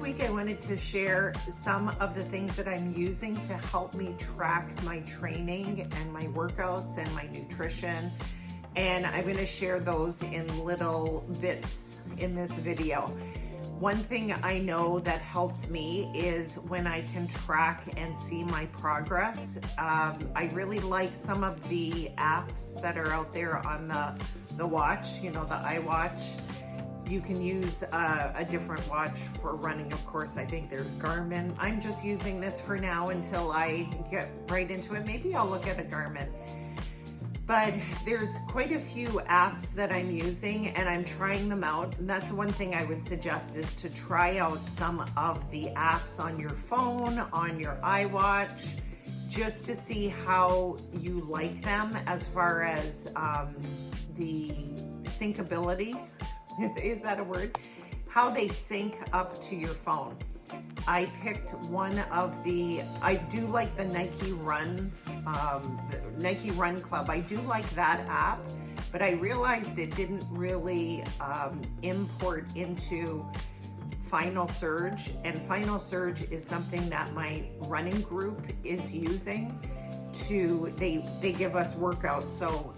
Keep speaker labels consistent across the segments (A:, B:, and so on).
A: week I wanted to share some of the things that I'm using to help me track my training and my workouts and my nutrition. And I'm going to share those in little bits in this video. One thing I know that helps me is when I can track and see my progress. I really like some of the apps that are out there on the watch, you know, the iWatch. You can use a different watch for running, of course. I think there's Garmin. I'm just using this for now until I get right into it. Maybe I'll look at a Garmin. But there's quite a few apps that I'm using and I'm trying them out. And that's one thing I would suggest is to try out some of the apps on your phone, on your iWatch, just to see how you like them as far as the syncability. Is that a word? How they sync up to your phone. I picked one of I do like the Nike Run, the Nike Run Club. I do like that app, but I realized it didn't really import into Final Surge, and Final Surge is something that my running group is using they give us workouts. So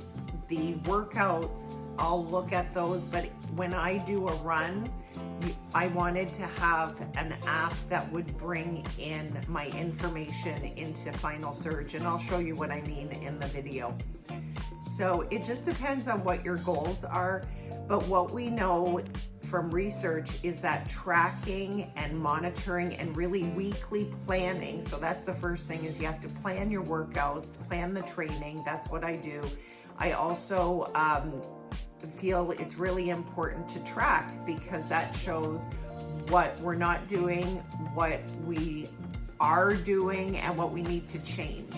A: the workouts, I'll look at those, but when I do a run, I wanted to have an app that would bring in my information into Final Surge, and I'll show you what I mean in the video. So it just depends on what your goals are, but what we know from research is that tracking and monitoring and really weekly planning, so that's the first thing, is you have to plan your workouts, plan the training. That's what I do. I also feel it's really important to track because that shows what we're not doing, what we are doing, and what we need to change.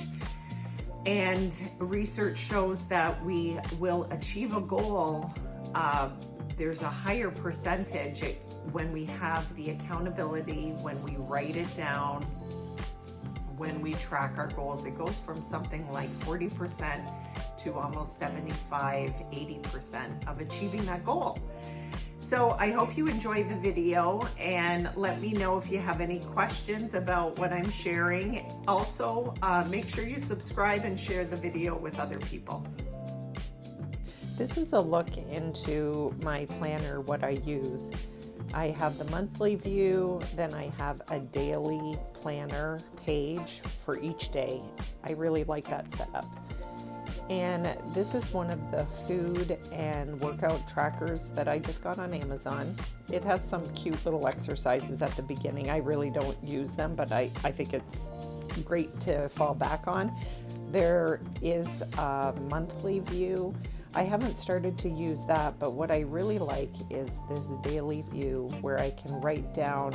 A: And research shows that we will achieve a goal. There's a higher percentage when we have the accountability, when we write it down, when we track our goals. It goes from something like 40% to almost 75, 80% of achieving that goal. So I hope you enjoyed the video, and let me know if you have any questions about what I'm sharing. Also, make sure you subscribe and share the video with other people.
B: This is a look into my planner, what I use. I have the monthly view, then I have a daily planner page for each day. I really like that setup. And this is one of the food and workout trackers that I just got on Amazon. It has some cute little exercises at the beginning. I really don't use them, but I think it's great to fall back on. There is a monthly view. I haven't started to use that, but what I really like is this daily view where I can write down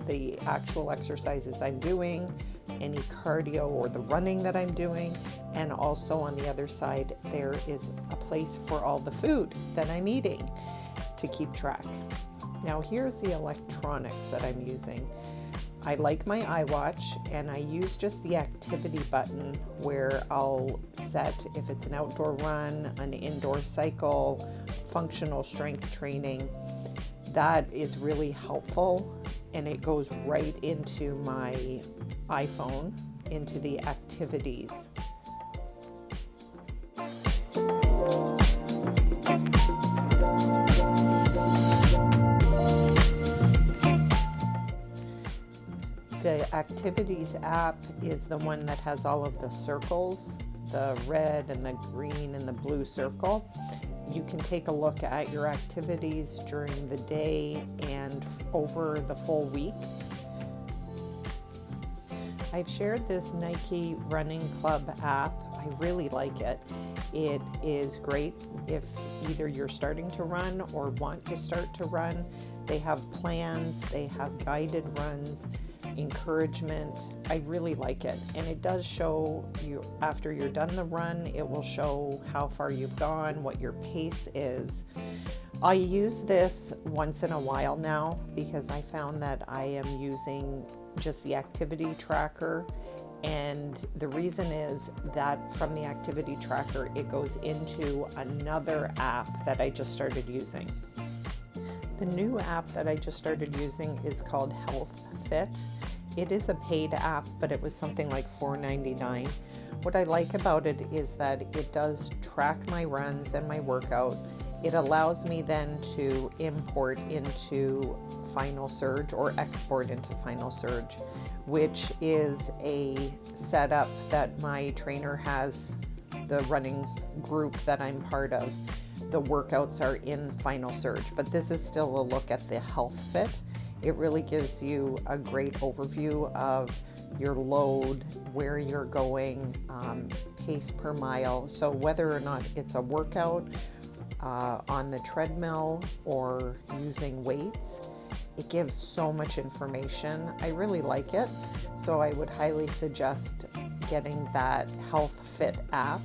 B: the actual exercises I'm doing, any cardio or the running that I'm doing, and also on the other side there is a place for all the food that I'm eating to keep track. Now here's the electronics that I'm using. I like my iWatch, and I use just the activity button where I'll set if it's an outdoor run, an indoor cycle, functional strength training. That is really helpful, and it goes right into my iPhone, into the activities. The activities app is the one that has all of the circles, the red and the green and the blue circle. You can take a look at your activities during the day and over the full week. I've shared this Nike Running Club app. I really like it. It is great if either you're starting to run or want to start to run. They have plans, they have guided runs, encouragement. I really like it, and it does show you after you're done the run. It will show how far you've gone, what your pace is. I use this once in a while now because I found that I am using just the activity tracker, and the reason is that from the activity tracker it goes into another app that I just started using. The new app that I just started using is called Health Fit. It is a paid app, but it was something like $4.99. What I like about it is that it does track my runs and my workout. It allows me then to import into Final Surge or export into Final Surge, which is a setup that my trainer has, the running group that I'm part of. The workouts are in Final Surge, but this is still a look at the Health Fit. It really gives you a great overview of your load, where you're going, pace per mile. So whether or not it's a workout on the treadmill or using weights, it gives so much information. I really like it. So I would highly suggest getting that Health Fit app.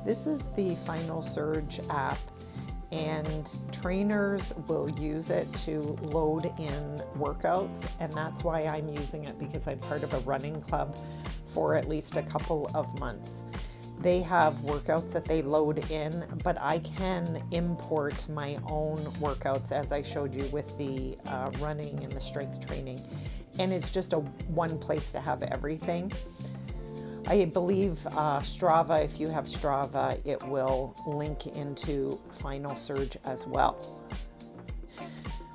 B: This is the Final Surge app, and trainers will use it to load in workouts, and that's why I'm using it, because I'm part of a running club for at least a couple of months. They have workouts that they load in, but I can import my own workouts, as I showed you with the running and the strength training, and it's just one place to have everything. I believe Strava, if you have Strava, it will link into Final Surge as well.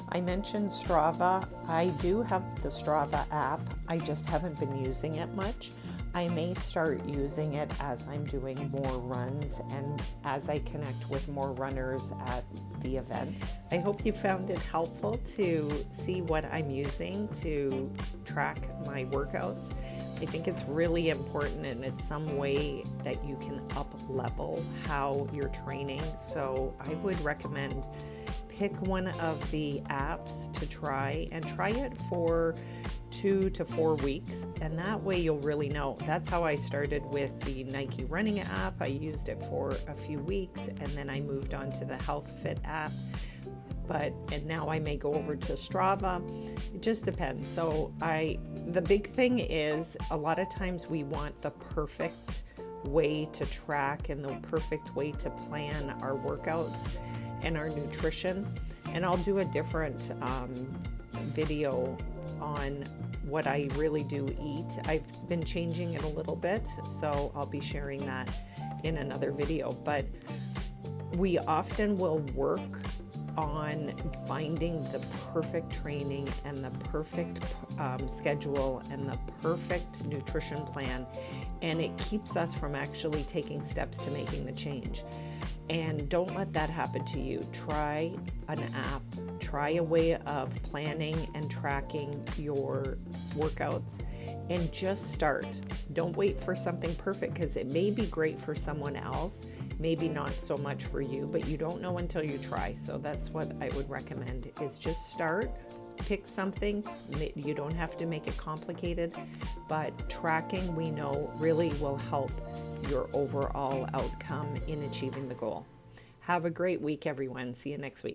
B: I mentioned Strava. I do have the Strava app. I just haven't been using it much. I may start using it as I'm doing more runs and as I connect with more runners at the events. I hope you found it helpful to see what I'm using to track my workouts. I think it's really important, and it's some way that you can up level how you're training. So I would recommend pick one of the apps to try, and try it for 2 to 4 weeks, and that way you'll really know. That's how I started with the Nike running app. I used it for a few weeks, and then I moved on to the Health Fit app. And now I may go over to Strava. It just depends. So the big thing is, a lot of times we want the perfect way to track and the perfect way to plan our workouts and our nutrition. And I'll do a different video on what I really do eat. I've been changing it a little bit, so I'll be sharing that in another video. But we often will work on finding the perfect training and the perfect schedule and the perfect nutrition plan, and it keeps us from actually taking steps to making the change. And don't let that happen to you. Try an app, try a way of planning and tracking your workouts, and just start. Don't wait for something perfect, because it may be great for someone else, maybe not so much for you, but you don't know until you try. So that's what I would recommend, is just start, pick something. You don't have to make it complicated, but tracking, we know, really will help your overall outcome in achieving the goal. Have a great week, everyone. See you next week.